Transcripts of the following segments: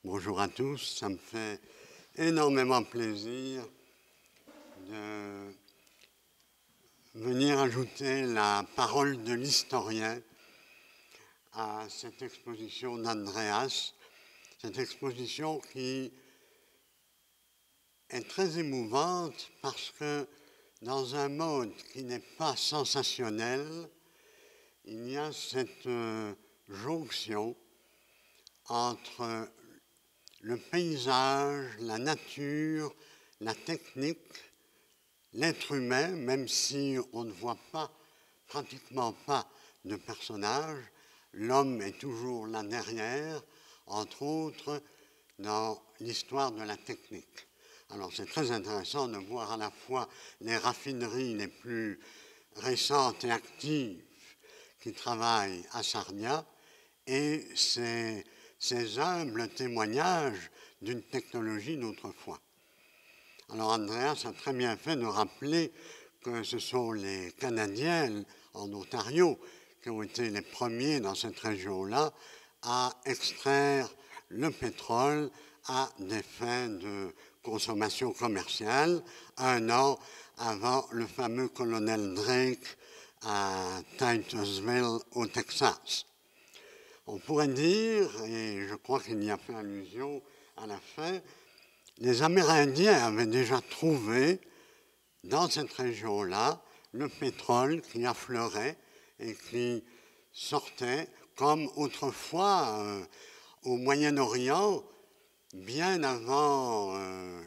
Bonjour à tous, ça me fait énormément plaisir de venir ajouter la parole de l'historien à cette exposition d'Andreas, cette exposition qui est très émouvante parce que dans un monde qui n'est pas sensationnel, il y a cette jonction entre le paysage, la nature, la technique, l'être humain, même si on ne voit pas, pratiquement pas de personnage, l'homme est toujours là derrière, entre autres dans l'histoire de la technique. Alors c'est très intéressant de voir à la fois les raffineries les plus récentes et actives qui travaillent à Sarnia et ces humbles témoignages d'une technologie d'autrefois. Alors Andreas a très bien fait de rappeler que ce sont les Canadiens en Ontario qui ont été les premiers dans cette région-là à extraire le pétrole à des fins de consommation commerciale, un an avant le fameux colonel Drake à Titusville au Texas. On pourrait dire, et je crois qu'il y a fait allusion à la fin, les Amérindiens avaient déjà trouvé dans cette région-là le pétrole qui affleurait et qui sortait comme autrefois au Moyen-Orient, bien avant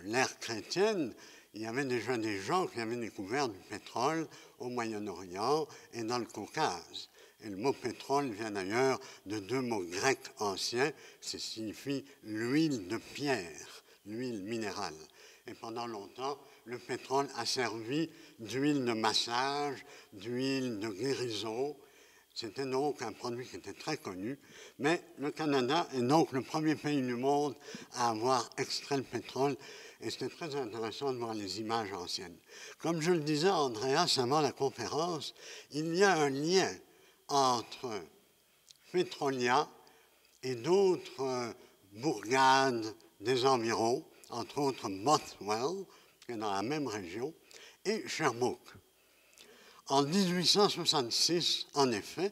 l'ère chrétienne, il y avait déjà des gens qui avaient découvert du pétrole au Moyen-Orient et dans le Caucase. Et le mot pétrole vient d'ailleurs de deux mots grecs anciens, ça signifie l'huile de pierre, l'huile minérale. Et pendant longtemps, le pétrole a servi d'huile de massage, d'huile de guérison. C'était donc un produit qui était très connu. Mais le Canada est donc le premier pays du monde à avoir extrait le pétrole. Et c'était très intéressant de voir les images anciennes. Comme je le disais à Andreas avant la conférence, il y a un lien entre Petrolia et d'autres bourgades des environs, entre autres Bothwell, qui est dans la même région, et Sherbrooke. En 1866, en effet,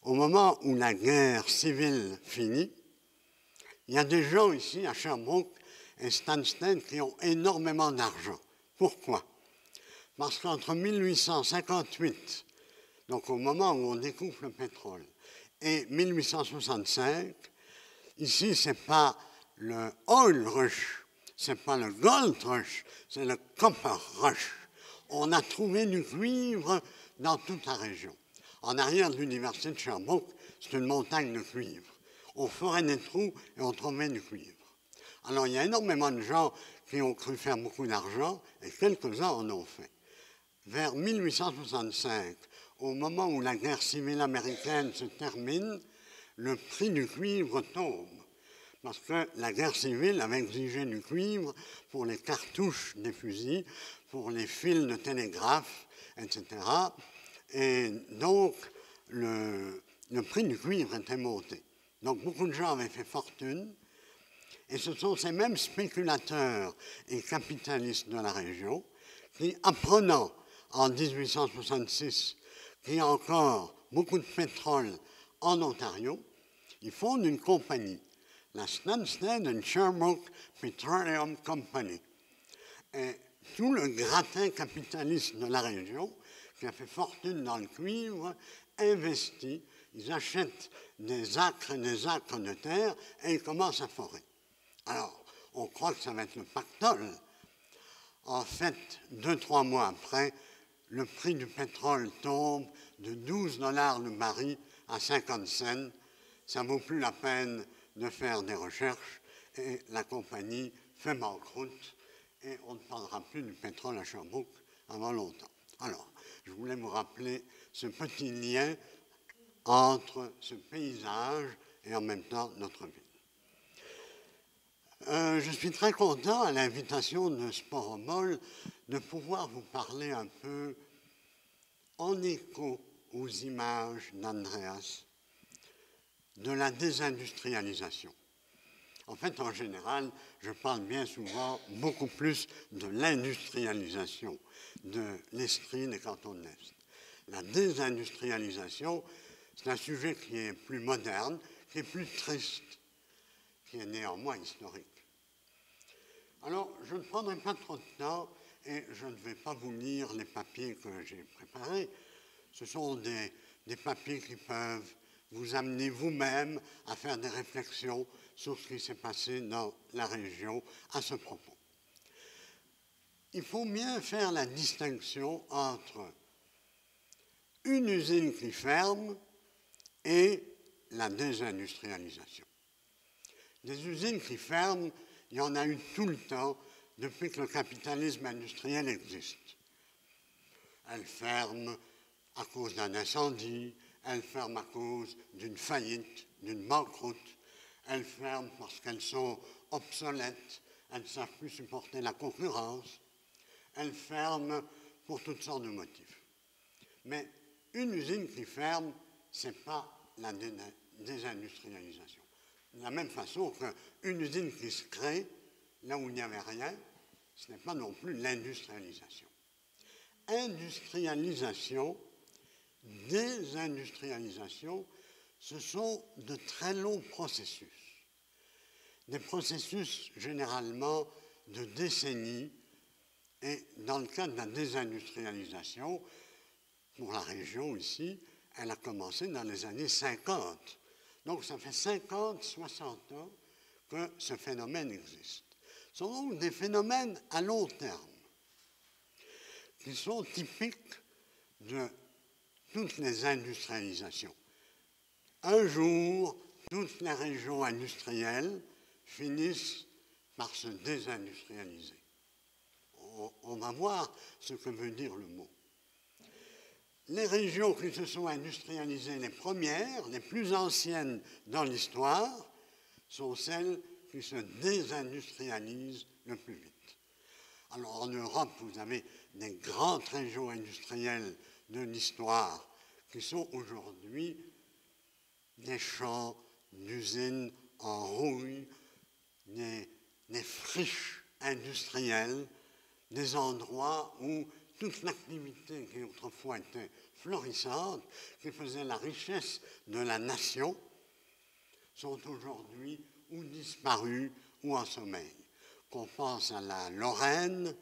au moment où la guerre civile finit, il y a des gens ici à Sherbrooke et Stansted qui ont énormément d'argent. Pourquoi? Parce qu'entre 1858, donc au moment où on découvre le pétrole, et 1865, ici, ce n'est pas le oil rush, ce n'est pas le gold rush, c'est le copper rush. On a trouvé du cuivre dans toute la région. En arrière de l'université de Sherbrooke, c'est une montagne de cuivre. On ferait des trous et on trouvait du cuivre. Alors, il y a énormément de gens qui ont cru faire beaucoup d'argent, et quelques-uns en ont fait. Vers 1865, au moment où la guerre civile américaine se termine, le prix du cuivre tombe. Parce que la guerre civile avait exigé du cuivre pour les cartouches des fusils, pour les fils de télégraphe, etc. Et donc, le prix du cuivre était monté. Donc, beaucoup de gens avaient fait fortune. Et ce sont ces mêmes spéculateurs et capitalistes de la région qui, apprenant en 1866 qu'il y a encore beaucoup de pétrole en Ontario, ils fondent une compagnie, la Stansted and Sherbrooke Petroleum Company. Et tout le gratin capitaliste de la région, qui a fait fortune dans le cuivre, investit, ils achètent des acres et des acres de terre et ils commencent à forer. Alors, on croit que ça va être le pactole. En fait, 2-3 mois après, le prix du pétrole tombe de 12 $ le baril à 50 cents. Ça ne vaut plus la peine de faire des recherches et la compagnie fait banqueroute et on ne parlera plus du pétrole à Sherbrooke avant longtemps. Alors, je voulais vous rappeler ce petit lien entre ce paysage et en même temps notre ville. Je suis très content, à l'invitation de Sporomol, de pouvoir vous parler un peu en écho aux images d'Andreas de la désindustrialisation. En fait, en général, je parle bien souvent beaucoup plus de l'industrialisation de l'Estrie des cantons de l'Est. La désindustrialisation, c'est un sujet qui est plus moderne, qui est plus triste, qui est néanmoins historique. Alors, je ne prendrai pas trop de temps et je ne vais pas vous lire les papiers que j'ai préparés. Ce sont des papiers qui peuvent vous amener vous-même à faire des réflexions sur ce qui s'est passé dans la région à ce propos. Il faut bien faire la distinction entre une usine qui ferme et la désindustrialisation. Des usines qui ferment, il y en a eu tout le temps depuis que le capitalisme industriel existe. Elles ferment à cause d'un incendie, elles ferment à cause d'une faillite, d'une banqueroute, elles ferment parce qu'elles sont obsolètes, elles ne savent plus supporter la concurrence, elles ferment pour toutes sortes de motifs. Mais une usine qui ferme, ce n'est pas la désindustrialisation. De la même façon qu'une usine qui se crée, là où il n'y avait rien, ce n'est pas non plus l'industrialisation. Industrialisation, désindustrialisation, ce sont de très longs processus. Des processus généralement de décennies, et dans le cas de la désindustrialisation, pour la région ici, elle a commencé dans les années 50. Donc ça fait 50, 60 ans que ce phénomène existe. Ce sont donc des phénomènes à long terme qui sont typiques de toutes les industrialisations. Un jour, toutes les régions industrielles finissent par se désindustrialiser. On va voir ce que veut dire le mot. Les régions qui se sont industrialisées les premières, les plus anciennes dans l'histoire, sont celles qui se désindustrialisent le plus vite. Alors en Europe, vous avez des grandes régions industrielles de l'histoire qui sont aujourd'hui des champs d'usines en rouille, des friches industrielles, des endroits où toute l'activité qui autrefois était florissante, qui faisait la richesse de la nation, sont aujourd'hui ou disparues ou en sommeil. Qu'on pense à la Lorraine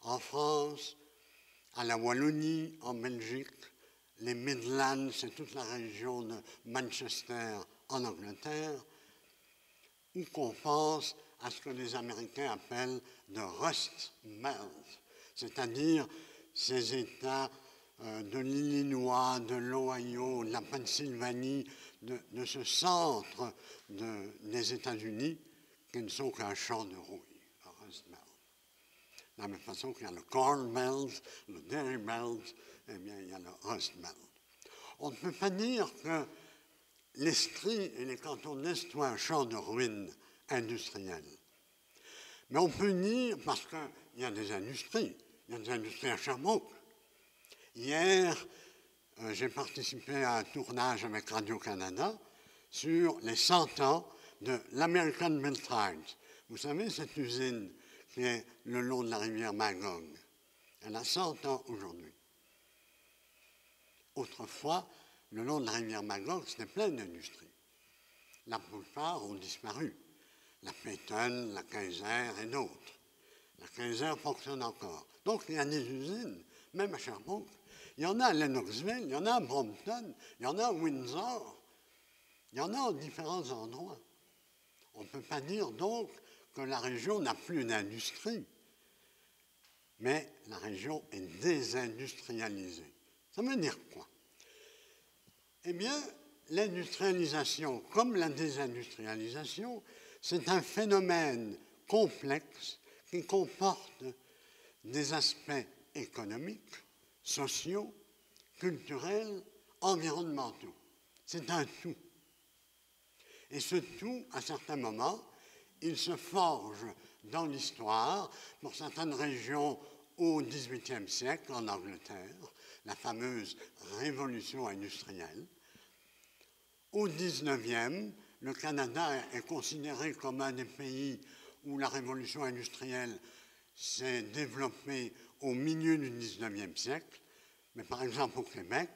en France, à la Wallonie en Belgique, les Midlands, c'est toute la région de Manchester en Angleterre, ou qu'on pense à ce que les Américains appellent the Rust Belt, c'est-à-dire ces États de l'Illinois, de l'Ohio, de la Pennsylvanie, de ce centre des États-Unis qui ne sont qu'un champ de rouille, le Rust Belt. De la même façon qu'il y a le Corn Belt, le Dairy Belt, eh bien il y a le Rust Belt. On ne peut pas dire que l'Estrie et les cantons de l'Est soient un champ de ruines industrielles. Mais on peut dire, parce qu'il y a des industries, il y a des industries à Sherbrooke. Hier, j'ai participé à un tournage avec Radio-Canada sur les 100 ans de l'American Biltmore. Vous savez, cette usine qui est le long de la rivière Magog, elle a 100 ans aujourd'hui. Autrefois, le long de la rivière Magog, c'était plein d'industries. La plupart ont disparu. La Peyton, la Kaiser et d'autres. La Kaiser fonctionne encore. Donc, il y a des usines, même à Sherbrooke. Il y en a à Lennoxville, il y en a à Brompton, il y en a à Windsor. Il y en a en différents endroits. On ne peut pas dire donc que la région n'a plus d'industrie. Mais la région est désindustrialisée. Ça veut dire quoi? Eh bien, l'industrialisation, comme la désindustrialisation, c'est un phénomène complexe qui comporte des aspects économiques, sociaux, culturels, environnementaux. C'est un tout. Et ce tout, à certains moments, il se forge dans l'histoire, pour certaines régions au XVIIIe siècle, en Angleterre, la fameuse révolution industrielle. Au XIXe, le Canada est considéré comme un des pays où la révolution industrielle s'est développée au milieu du 19e siècle. Mais par exemple au Québec,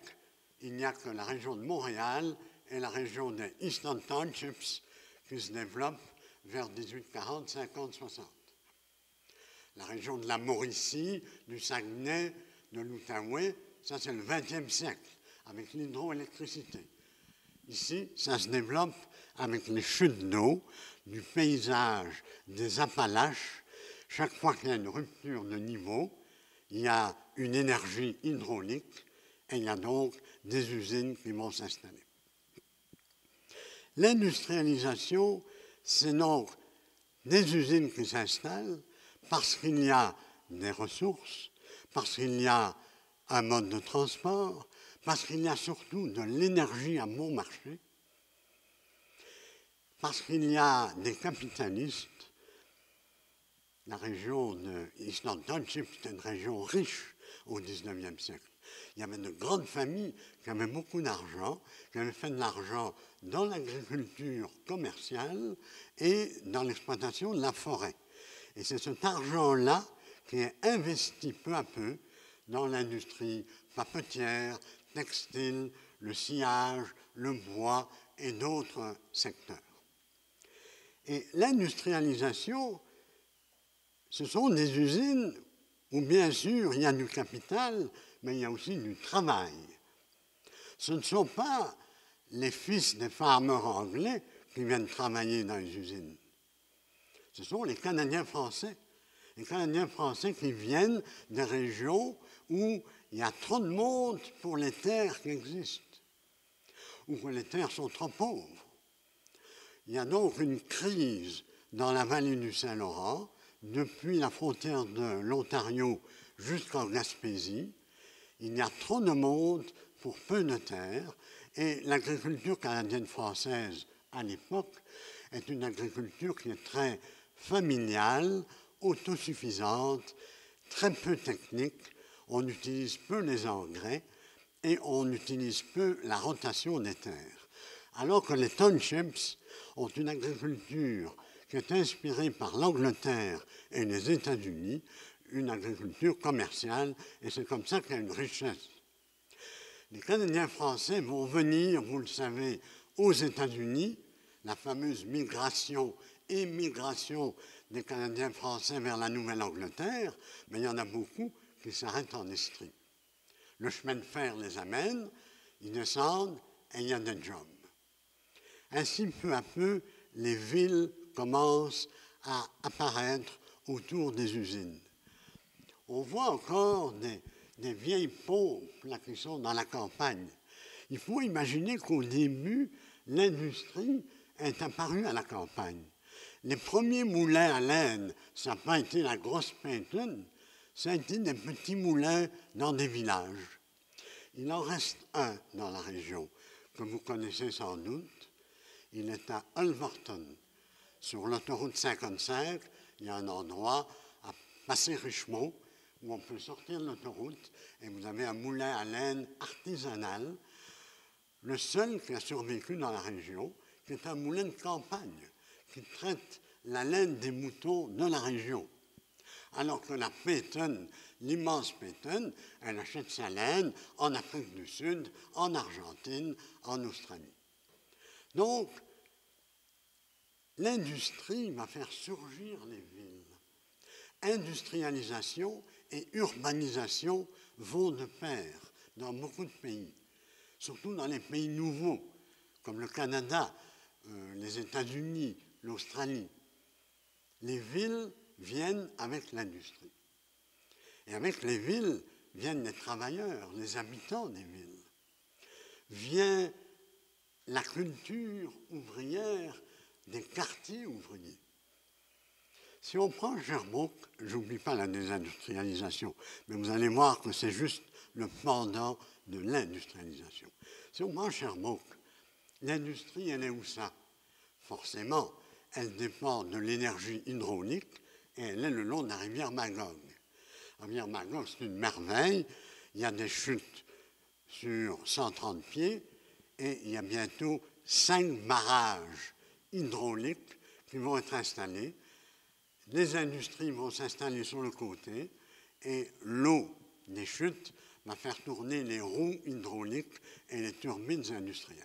il n'y a que la région de Montréal et la région des Eastern Townships qui se développent vers 1840, 50, 60. La région de la Mauricie, du Saguenay, de l'Outaouais, ça c'est le 20e siècle, avec l'hydroélectricité. Ici, ça se développe avec les chutes d'eau, du paysage des Appalaches. Chaque fois qu'il y a une rupture de niveau, il y a une énergie hydraulique et il y a donc des usines qui vont s'installer. L'industrialisation, c'est donc des usines qui s'installent parce qu'il y a des ressources, parce qu'il y a un mode de transport, parce qu'il y a surtout de l'énergie à bon marché, parce qu'il y a des capitalistes. La région de Eastern Township était une région riche au XIXe siècle. Il y avait de grandes familles qui avaient beaucoup d'argent, qui avaient fait de l'argent dans l'agriculture commerciale et dans l'exploitation de la forêt. Et c'est cet argent-là qui est investi peu à peu dans l'industrie papetière, textile, le sciage, le bois et d'autres secteurs. Et l'industrialisation, ce sont des usines où bien sûr il y a du capital, mais il y a aussi du travail. Ce ne sont pas les fils des farmers anglais qui viennent travailler dans les usines. Ce sont les Canadiens français. Les Canadiens français qui viennent des régions où il y a trop de monde pour les terres qui existent, ou que les terres sont trop pauvres. Il y a donc une crise dans la vallée du Saint-Laurent, depuis la frontière de l'Ontario jusqu'en Gaspésie. Il y a trop de monde pour peu de terres, et l'agriculture canadienne-française à l'époque est une agriculture qui est très familiale, autosuffisante, très peu technique. On utilise peu les engrais et on utilise peu la rotation des terres. Alors que les townships ont une agriculture qui est inspirée par l'Angleterre et les États-Unis, une agriculture commerciale, et c'est comme ça qu'il y a une richesse. Les Canadiens français vont venir, vous le savez, aux États-Unis, la fameuse migration, émigration des Canadiens français vers la Nouvelle-Angleterre, mais il y en a beaucoup qui s'arrêtent en Estrie. Le chemin de fer les amène, ils descendent et il y a des jobs. Ainsi, peu à peu, les villes commencent à apparaître autour des usines. On voit encore des vieilles pompes là, qui sont dans la campagne. Il faut imaginer qu'au début, l'industrie est apparue à la campagne. Les premiers moulins à laine, ça n'a pas été la grosse Peyton, ça a été des petits moulins dans des villages. Il en reste un dans la région, que vous connaissez sans doute. Il est à Ulverton. Sur l'autoroute 55, il y a un endroit à Passé-Richmond où on peut sortir de l'autoroute et vous avez un moulin à laine artisanal, le seul qui a survécu dans la région, qui est un moulin de campagne, qui traite la laine des moutons de la région. Alors que la Peyton, l'immense Peyton, elle achète sa laine en Afrique du Sud, en Argentine, en Australie. Donc, l'industrie va faire surgir les villes. Industrialisation et urbanisation vont de pair dans beaucoup de pays, surtout dans les pays nouveaux, comme le Canada, les États-Unis, l'Australie. Les villes viennent avec l'industrie. Et avec les villes viennent les travailleurs, les habitants des villes. Vient la culture ouvrière des quartiers ouvriers. Si on prend Sherbrooke, j'oublie pas la désindustrialisation, mais vous allez voir que c'est juste le pendant de l'industrialisation. Si on prend Sherbrooke, l'industrie, elle est où ça? Forcément, elle dépend de l'énergie hydraulique et elle est le long de la rivière Magog. La rivière Magog, c'est une merveille. Il y a des chutes sur 130 pieds et il y a bientôt 5 barrages hydrauliques qui vont être installés. Les industries vont s'installer sur le côté et l'eau des chutes va faire tourner les roues hydrauliques et les turbines industrielles.